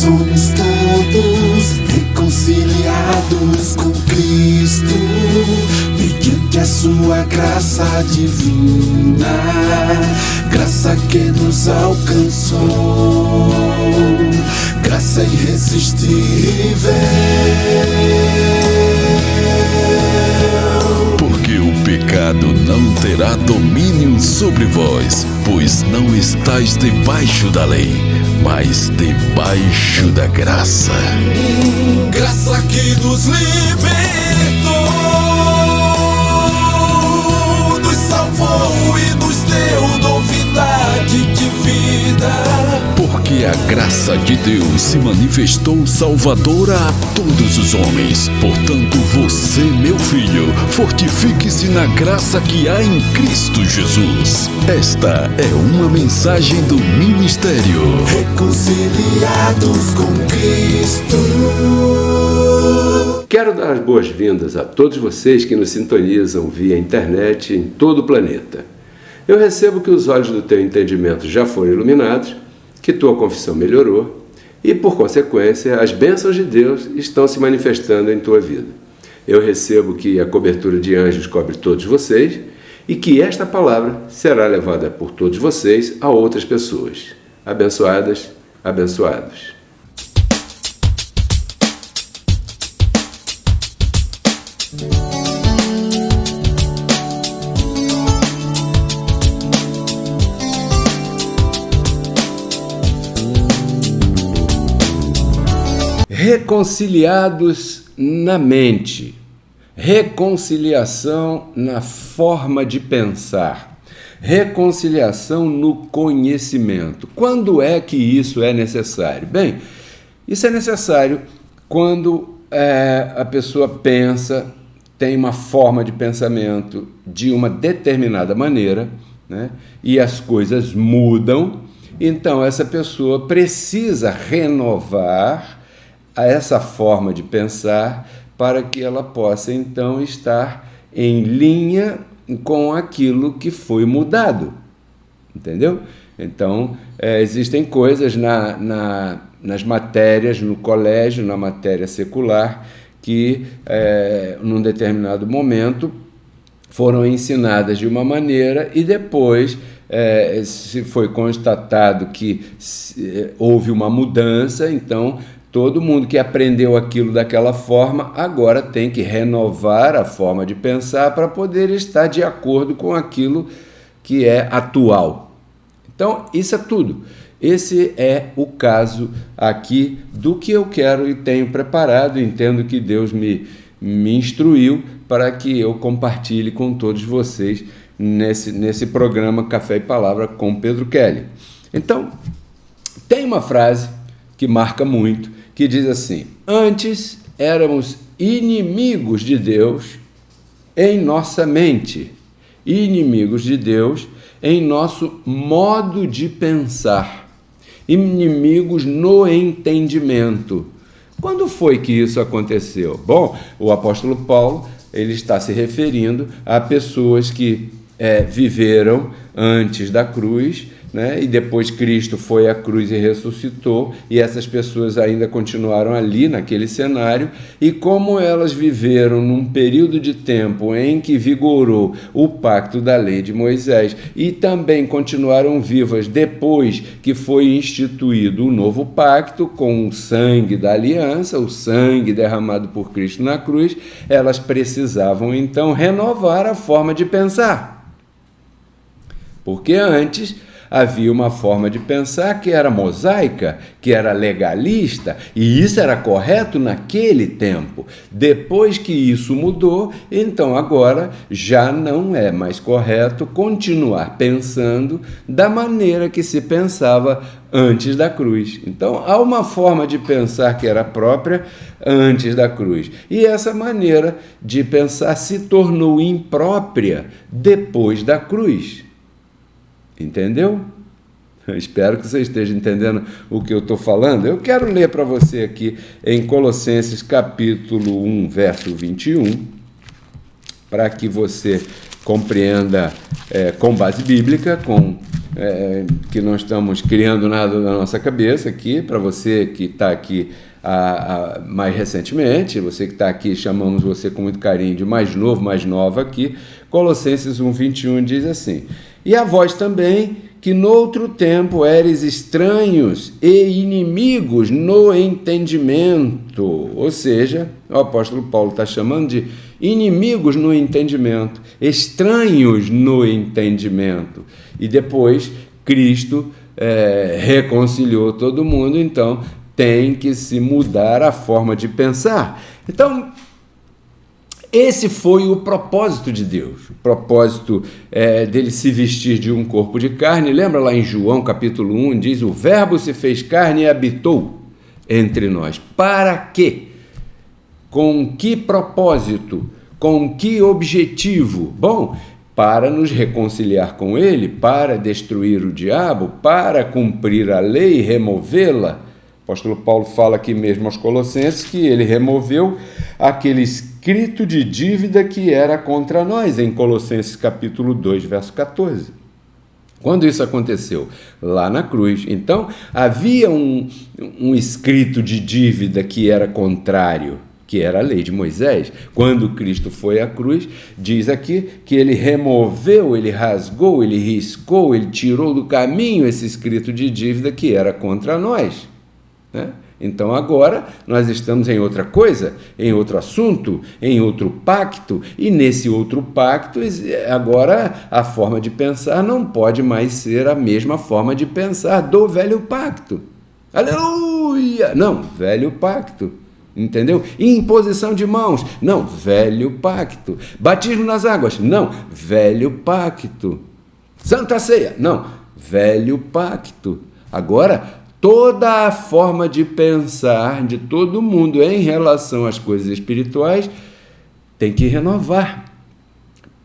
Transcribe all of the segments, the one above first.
somos todos reconciliados com Cristo, mediante a sua graça divina, graça que nos alcançou, graça irresistível. Porque o pecado não terá domínio sobre vós, pois não estáis debaixo da lei, mas debaixo da graça. Graça que nos libertou, nos salvou e nos deu novidade de vida. Porque a graça de Deus se manifestou salvadora a todos os homens. Portanto, você, meu filho, fortifique-se na graça que há em Cristo Jesus. Esta é uma mensagem do ministério Reconciliados com Cristo. Quero dar as boas-vindas a todos vocês que nos sintonizam via internet em todo o planeta. Eu recebo que os olhos do teu entendimento já foram iluminados, que tua confissão melhorou e, por consequência, as bênçãos de Deus estão se manifestando em tua vida. Eu recebo que a cobertura de anjos cobre todos vocês e que esta palavra será levada por todos vocês a outras pessoas. Abençoadas, abençoados. Reconciliados na mente, reconciliação na forma de pensar, reconciliação no conhecimento. Quando é que isso é necessário? Bem, isso é necessário quando a pessoa pensa, tem uma forma de pensamento de uma determinada maneira, né, e as coisas mudam, então essa pessoa precisa renovar essa forma de pensar para que ela possa então estar em linha com aquilo que foi mudado, entendeu? Então, existem coisas nas matérias, no colégio, na matéria secular, que num determinado momento foram ensinadas de uma maneira e depois se foi constatado que houve uma mudança, então todo mundo que aprendeu aquilo daquela forma agora tem que renovar a forma de pensar para poder estar de acordo com aquilo que é atual. Então, isso é tudo. Esse é o caso aqui do que eu quero e tenho preparado. Entendo que Deus me instruiu para que eu compartilhe com todos vocês nesse programa Café e Palavra com Pedro Kelly. Então, tem uma frase que marca muito, que diz assim: antes éramos inimigos de Deus em nossa mente, inimigos de Deus em nosso modo de pensar, inimigos no entendimento. Quando foi que isso aconteceu? Bom, o apóstolo Paulo ele está se referindo a pessoas que viveram antes da cruz, né? E depois Cristo foi à cruz e ressuscitou, e essas pessoas ainda continuaram ali naquele cenário, e como elas viveram num período de tempo em que vigorou o pacto da lei de Moisés, e também continuaram vivas depois que foi instituído o novo pacto com o sangue da aliança, o sangue derramado por Cristo na cruz, elas precisavam então renovar a forma de pensar. Porque antes havia uma forma de pensar que era mosaica, que era legalista, e isso era correto naquele tempo. Depois que isso mudou, então agora já não é mais correto continuar pensando da maneira que se pensava antes da cruz. Então há uma forma de pensar que era própria antes da cruz, e essa maneira de pensar se tornou imprópria depois da cruz. Entendeu? Eu espero que você esteja entendendo o que eu estou falando. Eu quero ler para você aqui em Colossenses capítulo 1, verso 21, para que você compreenda com base bíblica, com que não estamos criando nada na nossa cabeça aqui, para você que está aqui mais recentemente, você que está aqui, chamamos você com muito carinho de mais novo, mais nova aqui, Colossenses 1:21 diz assim: e a vós também, que noutro tempo éreis estranhos e inimigos no entendimento. Ou seja, o apóstolo Paulo está chamando de inimigos no entendimento, estranhos no entendimento. E depois Cristo reconciliou todo mundo, então tem que se mudar a forma de pensar. Então, esse foi o propósito de Deus, o propósito dele se vestir de um corpo de carne. Lembra lá em João capítulo 1, diz: o verbo se fez carne e habitou entre nós. Para quê? Com que propósito? Com que objetivo? Bom, para nos reconciliar com ele, para destruir o diabo, para cumprir a lei e removê-la. O apóstolo Paulo fala aqui mesmo aos Colossenses que ele removeu aquele escrito de dívida que era contra nós, em Colossenses capítulo 2, verso 14. Quando isso aconteceu? Lá na cruz. Então, havia um escrito de dívida que era contrário, que era a lei de Moisés. Quando Cristo foi à cruz, diz aqui que ele removeu, ele rasgou, ele riscou, ele tirou do caminho esse escrito de dívida que era contra nós. Né? Então agora nós estamos em outra coisa, em outro assunto, em outro pacto, e nesse outro pacto agora a forma de pensar não pode mais ser a mesma forma de pensar do velho pacto. Aleluia! Não, velho pacto. Entendeu? Imposição de mãos, não, velho pacto. Batismo nas águas, não, velho pacto. Santa Ceia, não, velho pacto. Agora, toda a forma de pensar de todo mundo em relação às coisas espirituais tem que renovar.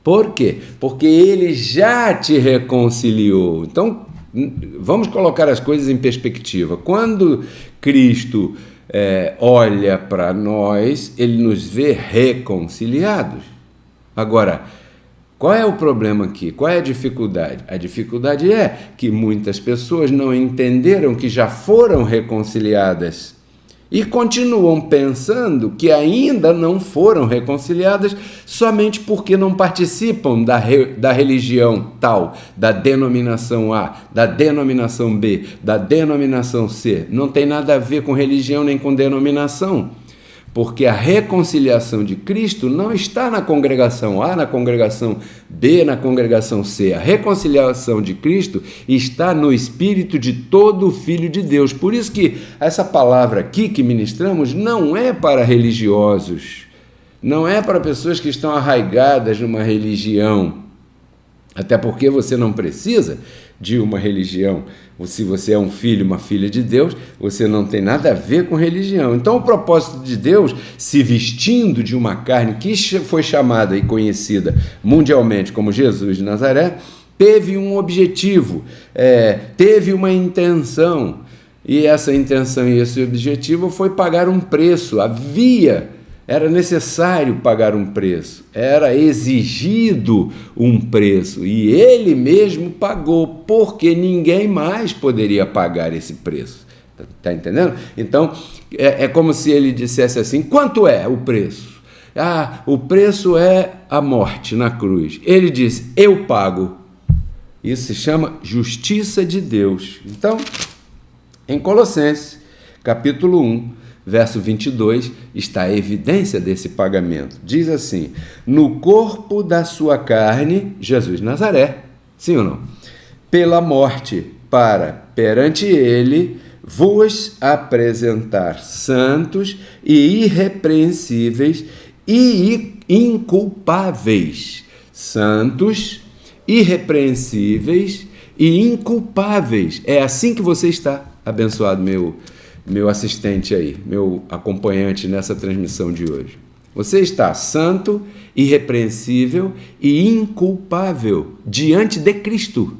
Por quê? Porque ele já te reconciliou. Então, vamos colocar as coisas em perspectiva. Quando Cristo olha para nós, ele nos vê reconciliados. Agora, qual é o problema aqui? Qual é a dificuldade? A dificuldade é que muitas pessoas não entenderam que já foram reconciliadas e continuam pensando que ainda não foram reconciliadas somente porque não participam da religião tal, da denominação A, da denominação B, da denominação C. Não tem nada a ver com religião nem com denominação. Porque a reconciliação de Cristo não está na congregação A, na congregação B, na congregação C. A reconciliação de Cristo está no espírito de todo filho de Deus. Por isso que essa palavra aqui que ministramos não é para religiosos, não é para pessoas que estão arraigadas numa religião. Até porque você não precisa de uma religião. Se você é um filho, uma filha de Deus, você não tem nada a ver com religião. Então, o propósito de Deus, se vestindo de uma carne que foi chamada e conhecida mundialmente como Jesus de Nazaré, teve um objetivo, teve uma intenção. E essa intenção e esse objetivo foi pagar um preço. Era necessário pagar um preço, era exigido um preço, e ele mesmo pagou, porque ninguém mais poderia pagar esse preço. Está entendendo? Então, é como se ele dissesse assim: quanto é o preço? O preço é a morte na cruz. Ele diz: eu pago. Isso se chama justiça de Deus. Então, em Colossenses, capítulo 1, verso 22, está a evidência desse pagamento. Diz assim: no corpo da sua carne, Jesus de Nazaré, sim ou não? Pela morte, para, perante ele, vos apresentar santos e irrepreensíveis e inculpáveis. Santos, irrepreensíveis e inculpáveis. É assim que você está, abençoado meu assistente aí, meu acompanhante nessa transmissão de hoje. Você está santo, irrepreensível e inculpável diante de Cristo.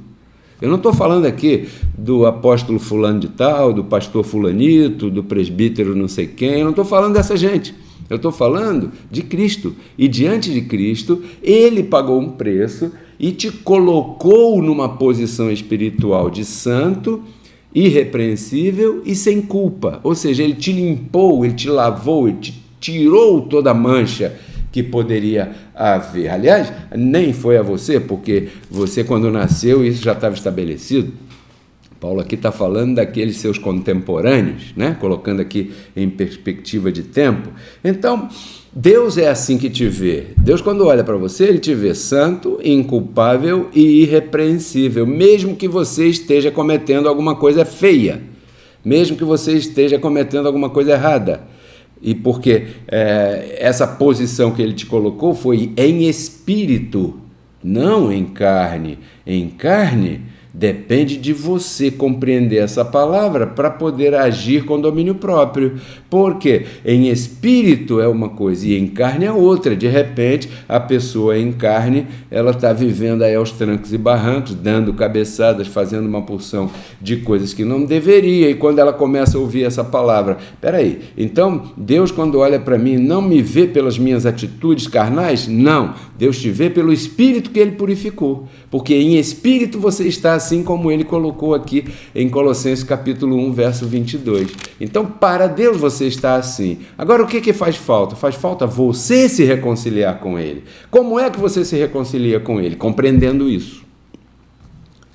Eu não estou falando aqui do apóstolo fulano de tal, do pastor fulanito, do presbítero não sei quem, eu não estou falando dessa gente. Eu estou falando de Cristo. E diante de Cristo, ele pagou um preço e te colocou numa posição espiritual de santo, irrepreensível e sem culpa. Ou seja, ele te limpou, ele te lavou, ele te tirou toda a mancha que poderia haver. Aliás, nem foi a você, porque você, quando nasceu, isso já estava estabelecido. Paulo aqui está falando daqueles seus contemporâneos, né? Colocando aqui em perspectiva de tempo. Então, Deus é assim que te vê. Deus, quando olha para você, ele te vê santo, inculpável e irrepreensível, mesmo que você esteja cometendo alguma coisa feia, mesmo que você esteja cometendo alguma coisa errada. E porque essa posição que ele te colocou foi em espírito, não em carne. Em carne, depende de você compreender essa palavra para poder agir com domínio próprio. Porque em espírito é uma coisa e em carne é outra. De repente, a pessoa em carne, ela está vivendo aí aos trancos e barrancos, dando cabeçadas, fazendo uma porção de coisas que não deveria. E quando ela começa a ouvir essa palavra, peraí, então Deus, quando olha para mim, não me vê pelas minhas atitudes carnais? Não, Deus te vê pelo espírito que ele purificou. Porque em espírito você está assim como ele colocou aqui em Colossenses capítulo 1, verso 22. Então, para Deus você está assim. Agora, o que faz falta? Faz falta você se reconciliar com ele. Como é que você se reconcilia com ele? Compreendendo isso.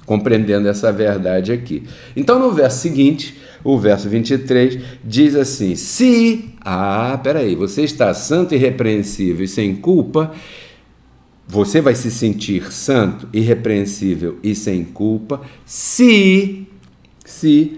Compreendendo essa verdade aqui. Então, no verso seguinte, o verso 23, diz assim: peraí, você está santo, irrepreensível e sem culpa. Você vai se sentir santo, irrepreensível e sem culpa se,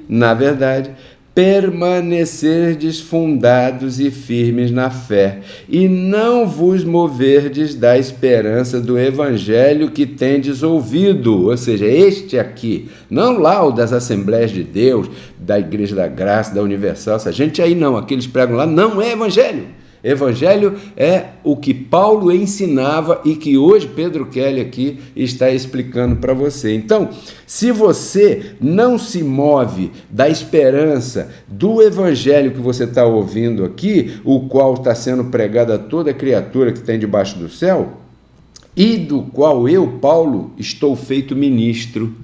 na verdade, permanecerdes fundados e firmes na fé, e não vos moverdes da esperança do evangelho que tendes ouvido, ou seja, este aqui, não lá o das Assembleias de Deus, da Igreja da Graça, da Universal, essa gente aí não, aqueles pregam lá, não é evangelho. Evangelho é o que Paulo ensinava e que hoje Pedro Kelly aqui está explicando para você. Então, se você não se move da esperança do evangelho que você está ouvindo aqui, o qual está sendo pregado a toda criatura que tem debaixo do céu, e do qual eu, Paulo, estou feito ministro.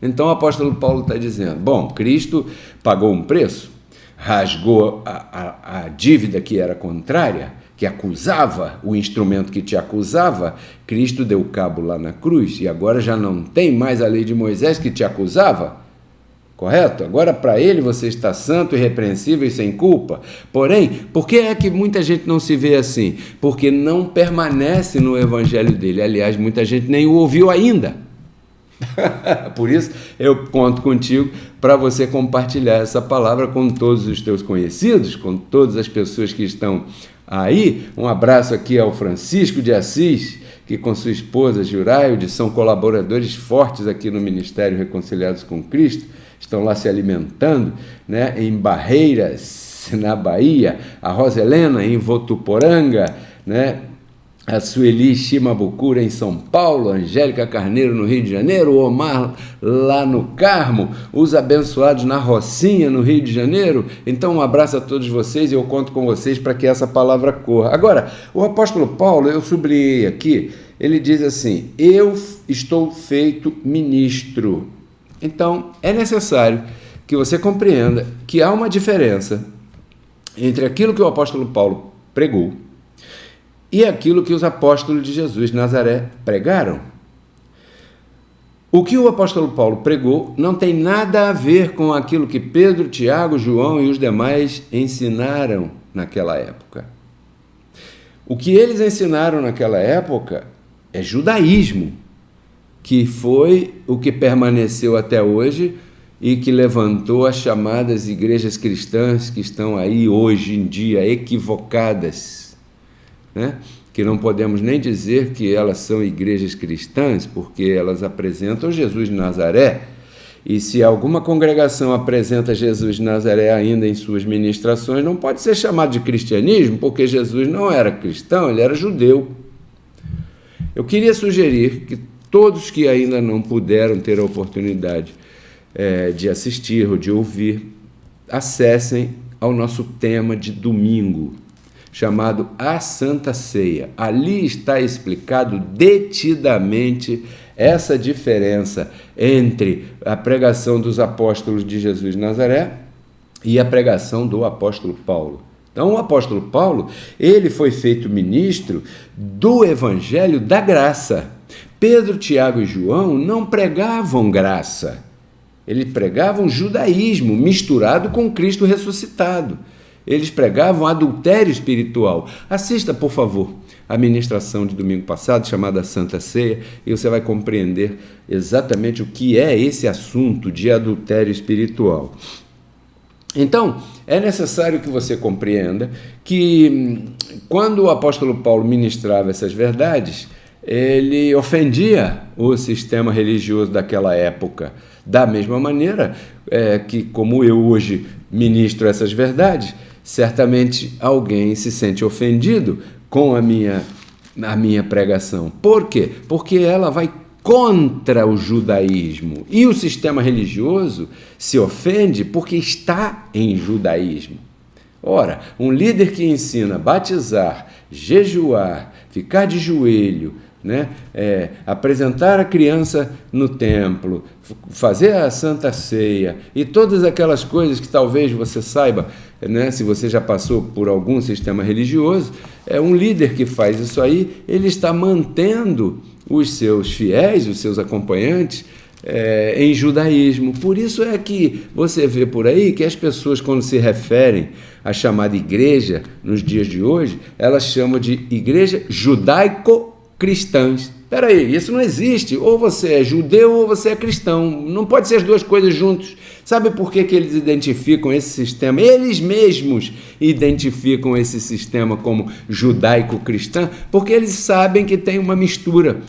Então o apóstolo Paulo está dizendo, bom, Cristo pagou um preço, rasgou a dívida que era contrária, que acusava, o instrumento que te acusava, Cristo deu cabo lá na cruz, e agora já não tem mais a lei de Moisés que te acusava, correto? Agora para ele você está santo, irrepreensível e sem culpa. Porém, por que é que muita gente não se vê assim? Porque não permanece no evangelho dele, aliás, muita gente nem o ouviu ainda. Por isso eu conto contigo para você compartilhar essa palavra com todos os teus conhecidos, com todas as pessoas que estão aí. Um abraço aqui ao Francisco de Assis, que com sua esposa Jurailde são colaboradores fortes aqui no Ministério Reconciliados com Cristo, estão lá se alimentando, né, em Barreiras, na Bahia, a Roselena em Votuporanga, né, a Sueli Shimabucura em São Paulo, a Angélica Carneiro no Rio de Janeiro, o Omar lá no Carmo, os abençoados na Rocinha, no Rio de Janeiro. Então um abraço a todos vocês e eu conto com vocês para que essa palavra corra. Agora, o apóstolo Paulo, eu sublinhei aqui, ele diz assim, eu estou feito ministro. Então é necessário que você compreenda que há uma diferença entre aquilo que o apóstolo Paulo pregou e aquilo que os apóstolos de Jesus de Nazaré pregaram. O que o apóstolo Paulo pregou não tem nada a ver com aquilo que Pedro, Tiago, João e os demais ensinaram naquela época. O que eles ensinaram naquela época é judaísmo, que foi o que permaneceu até hoje e que levantou as chamadas igrejas cristãs que estão aí hoje em dia equivocadas, né? Que não podemos nem dizer que elas são igrejas cristãs, porque elas apresentam Jesus de Nazaré, e se alguma congregação apresenta Jesus de Nazaré ainda em suas ministrações, não pode ser chamado de cristianismo, porque Jesus não era cristão, ele era judeu. Eu queria sugerir que todos que ainda não puderam ter a oportunidade de assistir ou de ouvir, acessem ao nosso tema de domingo. chamado A Santa Ceia. Ali está explicado detidamente essa diferença entre a pregação dos apóstolos de Jesus de Nazaré e a pregação do apóstolo Paulo. Então, o apóstolo Paulo, ele foi feito ministro do Evangelho da Graça. Pedro, Tiago e João não pregavam graça. Eles pregavam judaísmo misturado com Cristo ressuscitado. Eles pregavam adultério espiritual. Assista, por favor, a ministração de domingo passado, chamada Santa Ceia, e você vai compreender exatamente o que é esse assunto de adultério espiritual. Então, é necessário que você compreenda que quando o apóstolo Paulo ministrava essas verdades, ele ofendia o sistema religioso daquela época. Da mesma maneira que, como eu hoje ministro essas verdades, certamente alguém se sente ofendido com a minha pregação. Por quê? Porque ela vai contra o judaísmo. E o sistema religioso se ofende porque está em judaísmo. Ora, um líder que ensina a batizar, jejuar, ficar de joelho, apresentar a criança no templo, fazer a Santa Ceia e todas aquelas coisas que talvez você saiba, se você já passou por algum sistema religioso, um líder que faz isso aí, ele está mantendo os seus fiéis, os seus acompanhantes, em judaísmo. Por isso é que você vê por aí que as pessoas, quando se referem à chamada igreja nos dias de hoje, elas chamam de igreja judaico-cristãs. Espera aí, isso não existe. Ou você é judeu ou você é cristão. Não pode ser as duas coisas juntos. Sabe por que eles identificam esse sistema? Eles mesmos identificam esse sistema como judaico-cristão, porque eles sabem que tem uma mistura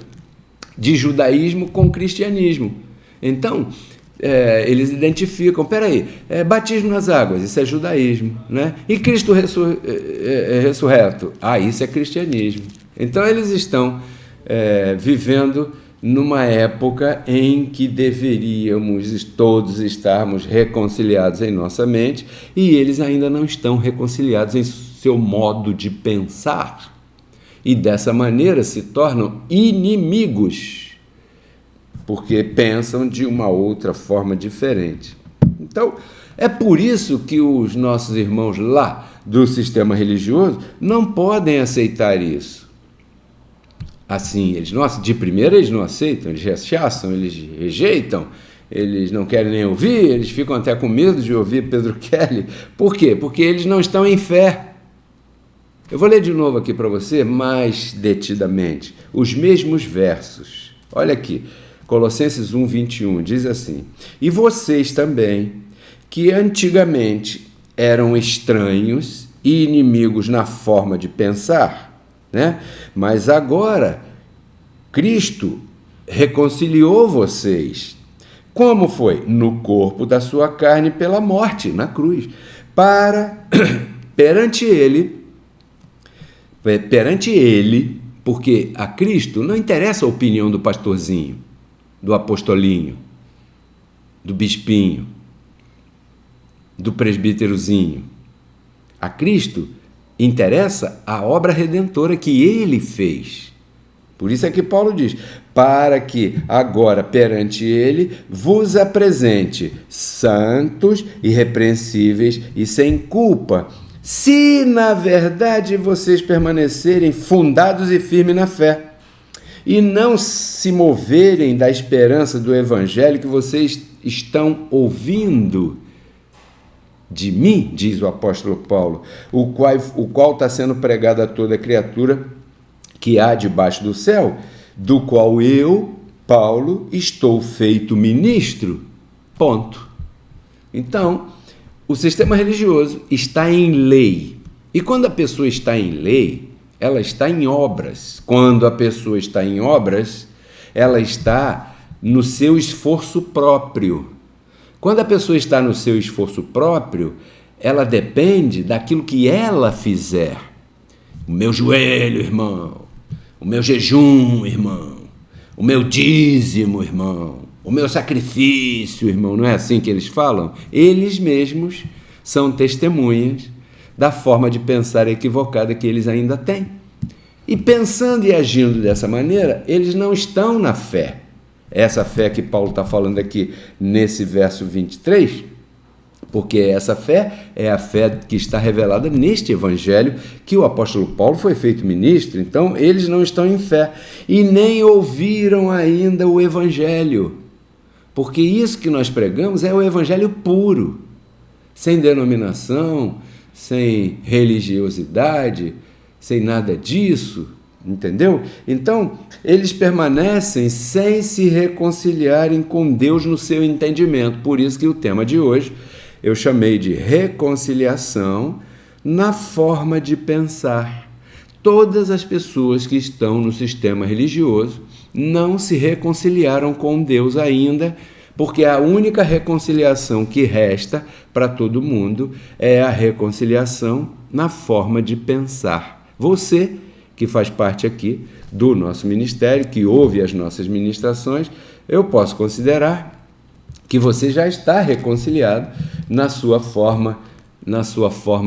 de judaísmo com cristianismo. Então, eles identificam, batismo nas águas, isso é judaísmo, né? E Cristo ressurreto, isso é cristianismo. Então, eles estão vivendo numa época em que deveríamos todos estarmos reconciliados em nossa mente, e eles ainda não estão reconciliados em seu modo de pensar. E dessa maneira se tornam inimigos, porque pensam de uma outra forma diferente. Então, é por isso que os nossos irmãos lá do sistema religioso não podem aceitar isso. Assim, de primeira eles não aceitam, eles rechaçam, eles rejeitam, eles não querem nem ouvir, eles ficam até com medo de ouvir Pedro Kelly. Por quê? Porque eles não estão em fé. Eu vou ler de novo aqui para você, mais detidamente, os mesmos versos. Olha aqui, Colossenses 1, 21, diz assim: E vocês também, que antigamente eram estranhos e inimigos na forma de pensar, mas agora Cristo reconciliou vocês. Como foi? No corpo da sua carne pela morte, na cruz, para perante ele, porque a Cristo não interessa a opinião do pastorzinho, do apostolinho, do bispinho, do presbíterozinho. A Cristo interessa a obra redentora que ele fez. Por isso é que Paulo diz, para que agora perante ele vos apresente santos, irrepreensíveis e sem culpa, se na verdade vocês permanecerem fundados e firmes na fé, e não se moverem da esperança do evangelho que vocês estão ouvindo de mim, diz o apóstolo Paulo, o qual está sendo pregado a toda criatura que há debaixo do céu, do qual eu, Paulo, estou feito ministro. Ponto. Então, o sistema religioso está em lei. E quando a pessoa está em lei, ela está em obras. Quando a pessoa está em obras, ela está no seu esforço próprio. Quando a pessoa está no seu esforço próprio, ela depende daquilo que ela fizer. O meu joelho, irmão. O meu jejum, irmão. O meu dízimo, irmão. O meu sacrifício, irmão. Não é assim que eles falam? Eles mesmos são testemunhas da forma de pensar equivocada que eles ainda têm. E pensando e agindo dessa maneira, eles não estão na fé. Essa fé que Paulo está falando aqui nesse verso 23, porque essa fé é a fé que está revelada neste evangelho, que o apóstolo Paulo foi feito ministro. Então eles não estão em fé e nem ouviram ainda o evangelho, porque isso que nós pregamos é o evangelho puro, sem denominação, sem religiosidade, sem nada disso, entendeu? Então eles permanecem sem se reconciliarem com Deus no seu entendimento. Por isso que o tema de hoje eu chamei de reconciliação na forma de pensar. Todas as pessoas que estão no sistema religioso não se reconciliaram com Deus ainda, porque a única reconciliação que resta para todo mundo é a reconciliação na forma de pensar. Você, que faz parte aqui do nosso ministério, que ouve as nossas ministrações, eu posso considerar que você já está reconciliado na sua forma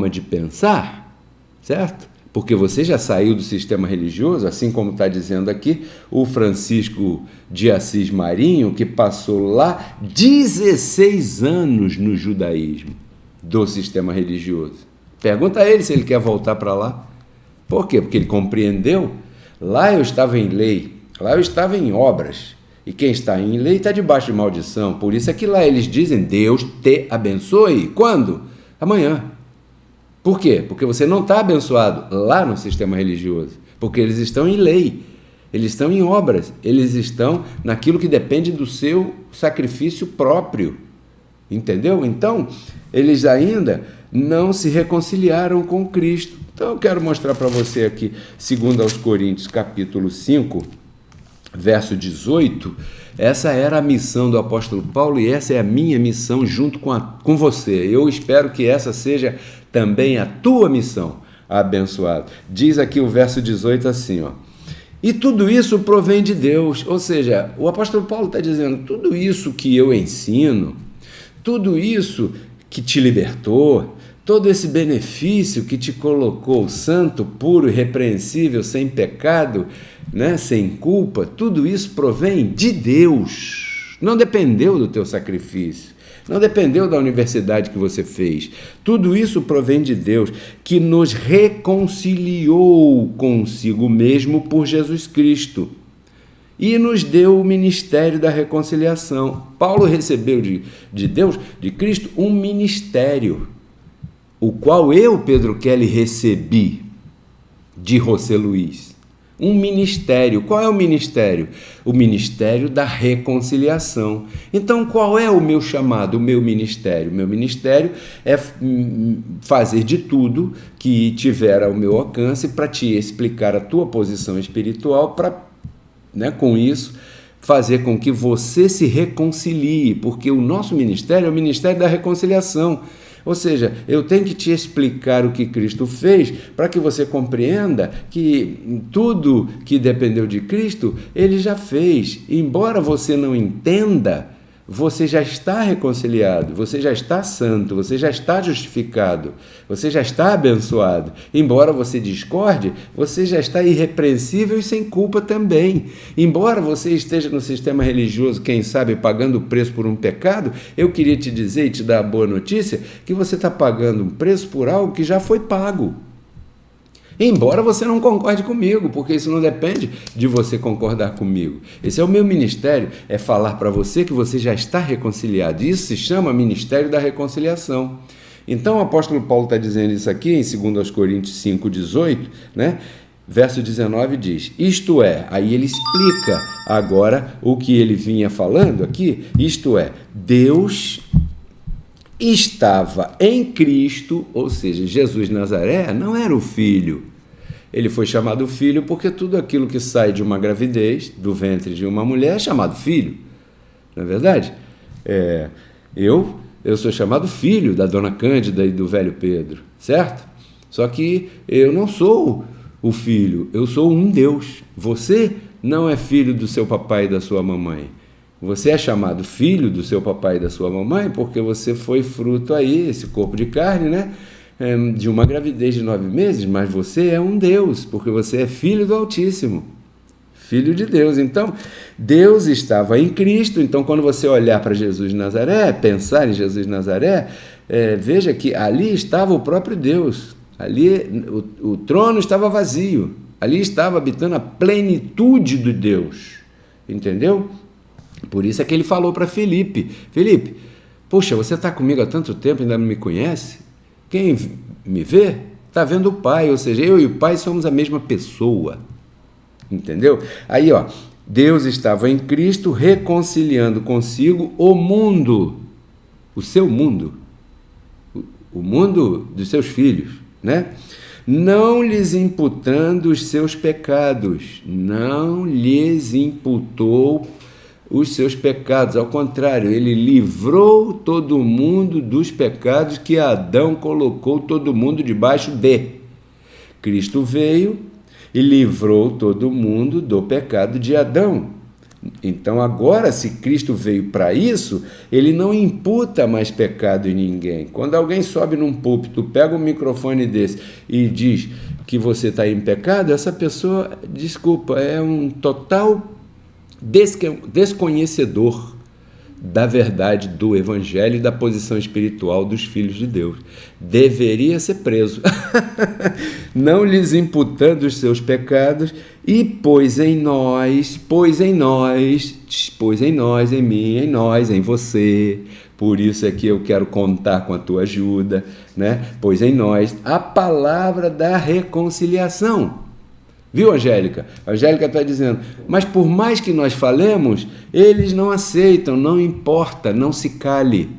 de pensar, certo? Porque você já saiu do sistema religioso, assim como está dizendo aqui o Francisco de Assis Marinho, que passou lá 16 anos no judaísmo do sistema religioso. Pergunta a ele se ele quer voltar para lá. Por quê? Porque ele compreendeu. Lá eu estava em lei, lá eu estava em obras. E quem está em lei está debaixo de maldição. Por isso é que lá eles dizem, Deus te abençoe. Quando? Amanhã. Por quê? Porque você não está abençoado lá no sistema religioso. Porque eles estão em lei, eles estão em obras, eles estão naquilo que depende do seu sacrifício próprio. Entendeu? Então, eles ainda não se reconciliaram com Cristo. Então, eu quero mostrar para você aqui, segundo aos Coríntios, capítulo 5, verso 18, essa era a missão do apóstolo Paulo e essa é a minha missão junto com você. Eu espero que essa seja também a tua missão, abençoado. Diz aqui o verso 18 assim, ó. E tudo isso provém de Deus, ou seja, o apóstolo Paulo está dizendo, tudo isso que eu ensino, tudo isso que te libertou, todo esse benefício que te colocou santo, puro, irrepreensível, sem pecado, né, sem culpa, tudo isso provém de Deus. Não dependeu do teu sacrifício, não dependeu da universidade que você fez. Tudo isso provém de Deus, que nos reconciliou consigo mesmo por Jesus Cristo e nos deu o ministério da reconciliação. Paulo recebeu de Deus, de Cristo, um ministério, o qual eu, Pedro Kelly, recebi de José Luiz. Um ministério. Qual é o ministério? O ministério da reconciliação. Então, qual é o meu chamado, o meu ministério? O meu ministério é fazer de tudo que tiver ao meu alcance para te explicar a tua posição espiritual, para, né, com isso, fazer com que você se reconcilie, porque o nosso ministério é o ministério da reconciliação. Ou seja, eu tenho que te explicar o que Cristo fez para que você compreenda que tudo que dependeu de Cristo, Ele já fez. Embora você não entenda, você já está reconciliado, você já está santo, você já está justificado, você já está abençoado. Embora você discorde, você já está irrepreensível e sem culpa também. Embora você esteja no sistema religioso, quem sabe, pagando o preço por um pecado, eu queria te dizer e te dar a boa notícia que você está pagando um preço por algo que já foi pago. Embora você não concorde comigo, porque isso não depende de você concordar comigo. Esse é o meu ministério, é falar para você que você já está reconciliado. Isso se chama Ministério da Reconciliação. Então o apóstolo Paulo está dizendo isso aqui em 2 Coríntios 5,18, né? Verso 19 diz, isto é, aí ele explica agora o que ele vinha falando aqui, isto é, Deus estava em Cristo, ou seja, Jesus de Nazaré não era o Filho. Ele foi chamado filho porque tudo aquilo que sai de uma gravidez, do ventre de uma mulher, é chamado filho. Não é verdade? Eu sou chamado filho da dona Cândida e do velho Pedro, certo? Só que eu não sou o filho, eu sou um Deus. Você não é filho do seu papai e da sua mamãe. Você é chamado filho do seu papai e da sua mamãe porque você foi fruto aí, esse corpo de carne, né? de uma gravidez de 9 meses, mas você é um Deus, porque você é filho do Altíssimo, filho de Deus. Então, Deus estava em Cristo. Então, quando você olhar para Jesus de Nazaré, pensar em Jesus de Nazaré, veja que ali estava o próprio Deus, ali o trono estava vazio, ali estava habitando a plenitude de Deus, entendeu? Por isso é que ele falou para Felipe, poxa, você está comigo há tanto tempo e ainda não me conhece? Quem me vê está vendo o Pai, ou seja, eu e o Pai somos a mesma pessoa, entendeu? Aí, ó, Deus estava em Cristo reconciliando consigo o mundo, o seu mundo, o mundo dos seus filhos, né? Não lhes imputando os seus pecados, não lhes imputou os seus pecados, ao contrário, ele livrou todo mundo dos pecados que Adão colocou todo mundo debaixo de. Cristo veio e livrou todo mundo do pecado de Adão. Então agora, se Cristo veio para isso, ele não imputa mais pecado em ninguém. Quando alguém sobe num púlpito, pega um microfone desse e diz que você está em pecado, essa pessoa, desculpa, é um total desconhecedor da verdade do Evangelho e da posição espiritual dos filhos de Deus. Deveria ser preso. Não lhes imputando os seus pecados, e pôs em nós, em mim, em nós, em você. Por isso é que eu quero contar com a tua ajuda, né? Pôs em nós a palavra da reconciliação. Viu, Angélica? A Angélica está dizendo, mas por mais que nós falemos, eles não aceitam, não importa, não se cale.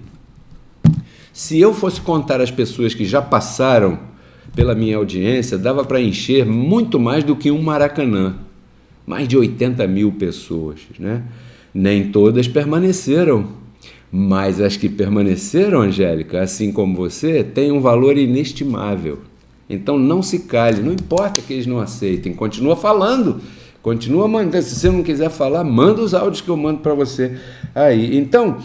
Se eu fosse contar as pessoas que já passaram pela minha audiência, dava para encher muito mais do que um Maracanã. Mais de 80 mil pessoas, né? Nem todas permaneceram, mas as que permaneceram, Angélica, assim como você, têm um valor inestimável. Então não se cale, não importa que eles não aceitem, continua falando, continua mandando. Se você não quiser falar, manda os áudios que eu mando para você aí. Então,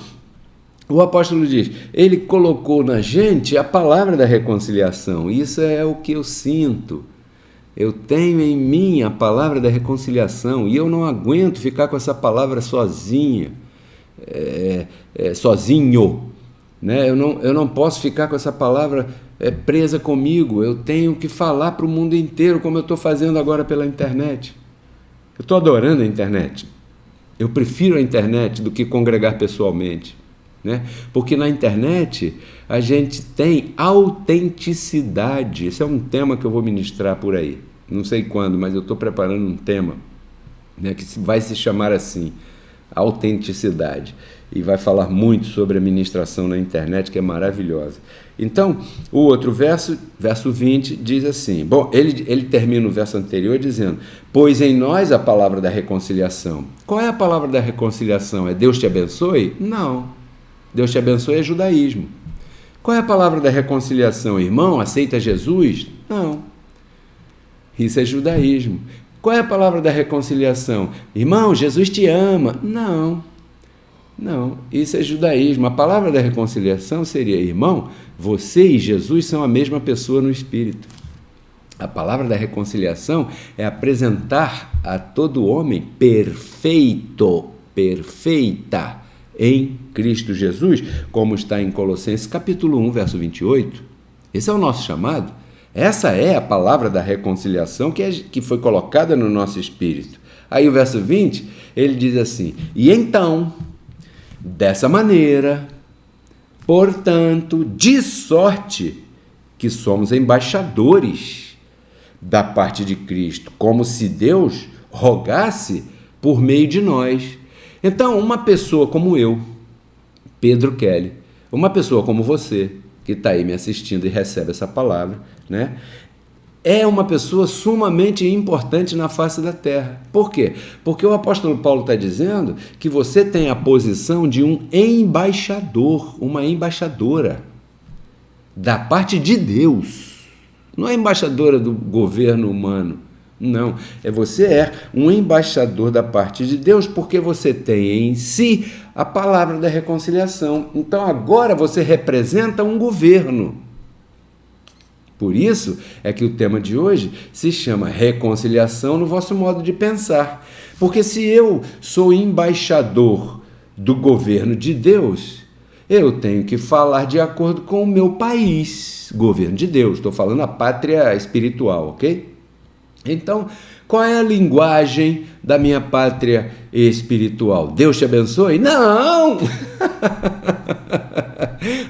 o apóstolo diz, ele colocou na gente a palavra da reconciliação. Isso é o que eu sinto. Eu tenho em mim a palavra da reconciliação e eu não aguento ficar com essa palavra sozinho, né? Eu não posso ficar com essa palavra presa comigo. Eu tenho que falar para o mundo inteiro, como eu estou fazendo agora pela internet. Eu estou adorando a internet. Eu prefiro a internet do que congregar pessoalmente, né? Porque na internet a gente tem autenticidade. Esse é um tema que eu vou ministrar por aí. Não sei quando, mas eu estou preparando um tema, né, que vai se chamar assim, autenticidade. E vai falar muito sobre a ministração na internet, que é maravilhosa. Então, o outro verso 20, diz assim, bom, ele termina o verso anterior dizendo, pois em nós a palavra da reconciliação. Qual é a palavra da reconciliação? É Deus te abençoe? Não. Deus te abençoe é judaísmo. Qual é a palavra da reconciliação? Irmão, aceita Jesus? Não. Isso é judaísmo. Qual é a palavra da reconciliação? Irmão, Jesus te ama? Não. Não, isso é judaísmo. A palavra da reconciliação seria, irmão, você e Jesus são a mesma pessoa no Espírito. A palavra da reconciliação é apresentar a todo homem perfeita em Cristo Jesus, como está em Colossenses capítulo 1, verso 28. Esse é o nosso chamado. Essa é a palavra da reconciliação que foi colocada no nosso espírito. Aí o verso 20, ele diz assim, e então, dessa maneira, portanto, de sorte que somos embaixadores da parte de Cristo, como se Deus rogasse por meio de nós. Então, uma pessoa como eu, Pedro Kelly, uma pessoa como você, que está aí me assistindo e recebe essa palavra, né? É uma pessoa sumamente importante na face da terra. Por quê? Porque o apóstolo Paulo está dizendo que você tem a posição de um embaixador, uma embaixadora da parte de Deus. Não é embaixadora do governo humano. Não, você é um embaixador da parte de Deus, porque você tem em si a palavra da reconciliação. Então agora você representa um governo. Por isso é que o tema de hoje se chama reconciliação no vosso modo de pensar. Porque se eu sou embaixador do governo de Deus, eu tenho que falar de acordo com o meu país, governo de Deus. Estou falando a pátria espiritual, ok? Então, qual é a linguagem da minha pátria espiritual? Deus te abençoe? Não!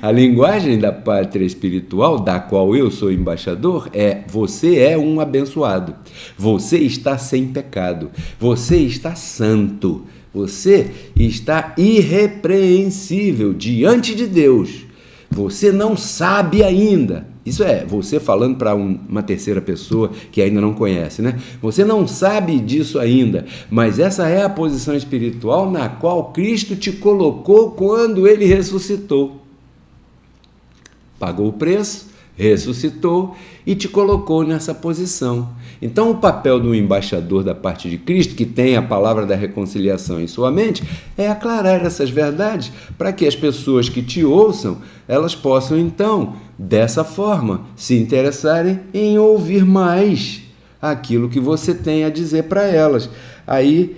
A linguagem da pátria espiritual, da qual eu sou embaixador, é: você é um abençoado, você está sem pecado, você está santo, você está irrepreensível diante de Deus. Você não sabe ainda. Isso é, você falando para uma terceira pessoa que ainda não conhece, né? Você não sabe disso ainda, mas essa é a posição espiritual na qual Cristo te colocou quando Ele ressuscitou. Pagou o preço, ressuscitou e te colocou nessa posição. Então, o papel do embaixador da parte de Cristo, que tem a palavra da reconciliação em sua mente, é aclarar essas verdades para que as pessoas que te ouçam, elas possam, então, dessa forma, se interessarem em ouvir mais aquilo que você tem a dizer para elas. Aí,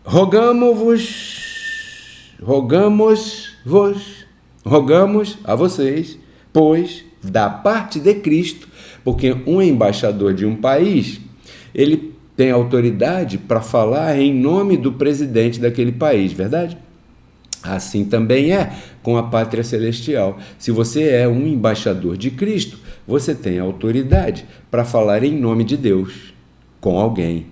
rogamos a vocês, pois, da parte de Cristo, porque um embaixador de um país, ele tem autoridade para falar em nome do presidente daquele país, verdade? Assim também é com a pátria celestial. Se você é um embaixador de Cristo, você tem autoridade para falar em nome de Deus com alguém,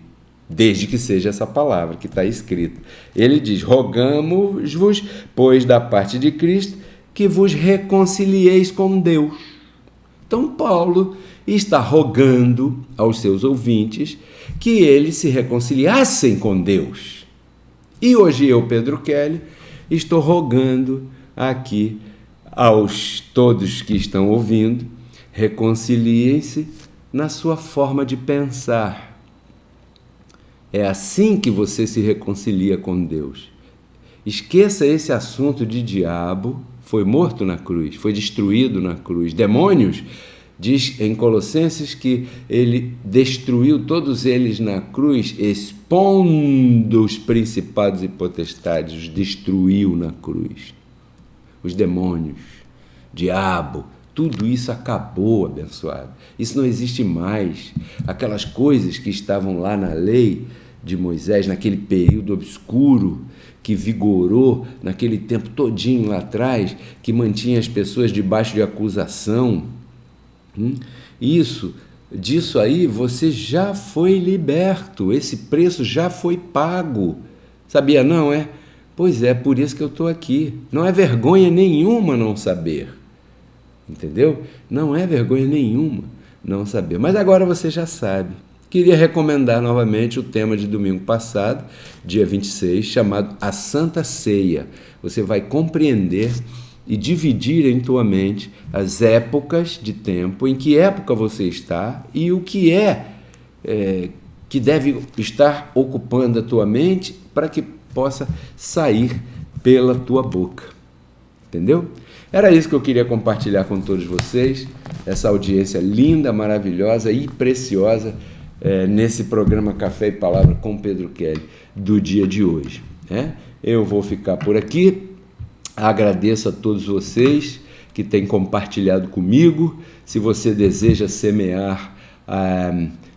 desde que seja essa palavra que está escrita. Ele diz: rogamos-vos, pois da parte de Cristo, que vos reconcilieis com Deus. Então Paulo está rogando aos seus ouvintes que eles se reconciliassem com Deus. E hoje eu, Pedro Kelly, estou rogando aqui aos todos que estão ouvindo: reconciliem-se na sua forma de pensar. É assim que você se reconcilia com Deus. Esqueça esse assunto de diabo. Foi morto na cruz, foi destruído na cruz. Demônios, diz em Colossenses que ele destruiu todos eles na cruz, expondo os principados e potestades, os destruiu na cruz. Os demônios, diabo, tudo isso acabou, abençoado. Isso não existe mais. Aquelas coisas que estavam lá na lei de Moisés, naquele período obscuro, que vigorou naquele tempo todinho lá atrás, que mantinha as pessoas debaixo de acusação. Disso aí você já foi liberto, esse preço já foi pago. Sabia não, é? Pois é, por isso que eu estou aqui. Não é vergonha nenhuma não saber. Entendeu? Não é vergonha nenhuma não saber. Mas agora você já sabe. Queria recomendar novamente o tema de domingo passado, dia 26, chamado A Santa Ceia. Você vai compreender e dividir em tua mente as épocas de tempo, em que época você está e o que que deve estar ocupando a tua mente para que possa sair pela tua boca. Entendeu? Era isso que eu queria compartilhar com todos vocês, essa audiência linda, maravilhosa e preciosa, nesse programa Café e Palavra com Pedro Kelly do dia de hoje. Eu vou ficar por aqui, agradeço a todos vocês que têm compartilhado comigo. Se você deseja semear,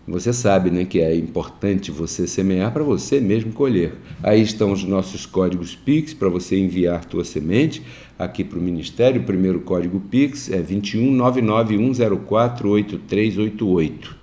você sabe, né, que é importante você semear para você mesmo colher. Aí estão os nossos códigos Pix para você enviar tua semente aqui para o Ministério. O primeiro código Pix é 21991048388.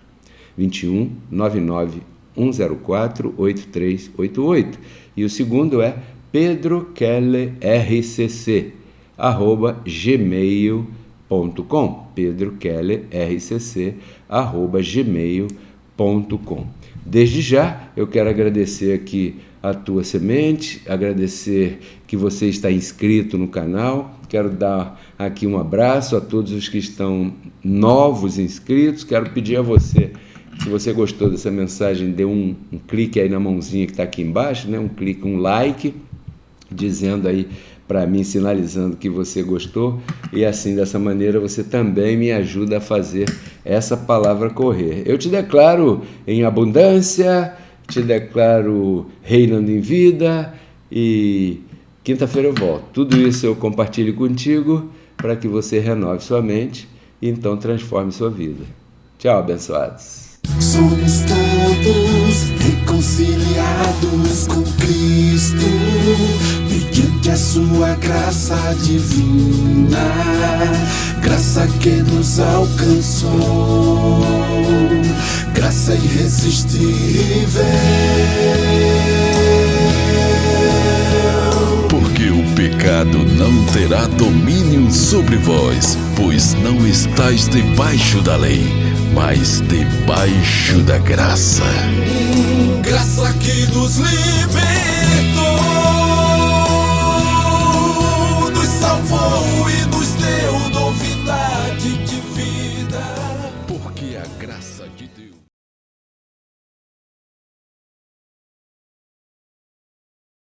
21991048388. E o segundo é pedrokellerrcc@gmail.com. pedrokellerrcc@gmail.com. Desde já, eu quero agradecer aqui a tua semente, agradecer que você está inscrito no canal. Quero dar aqui um abraço a todos os que estão novos inscritos. Quero pedir a você, se você gostou dessa mensagem, dê um clique aí na mãozinha que está aqui embaixo, né? Um clique, um like, dizendo aí para mim, sinalizando que você gostou, e assim, dessa maneira, você também me ajuda a fazer essa palavra correr. Eu te declaro em abundância, te declaro reinando em vida, e quinta-feira eu volto. Tudo isso eu compartilho contigo para que você renove sua mente e então transforme sua vida. Tchau, abençoados. Somos todos reconciliados com Cristo, mediante a sua graça divina, graça que nos alcançou, graça irresistível. Porque o pecado não terá domínio sobre vós, pois não estáis debaixo da lei, mas debaixo da graça. Graça que nos libera.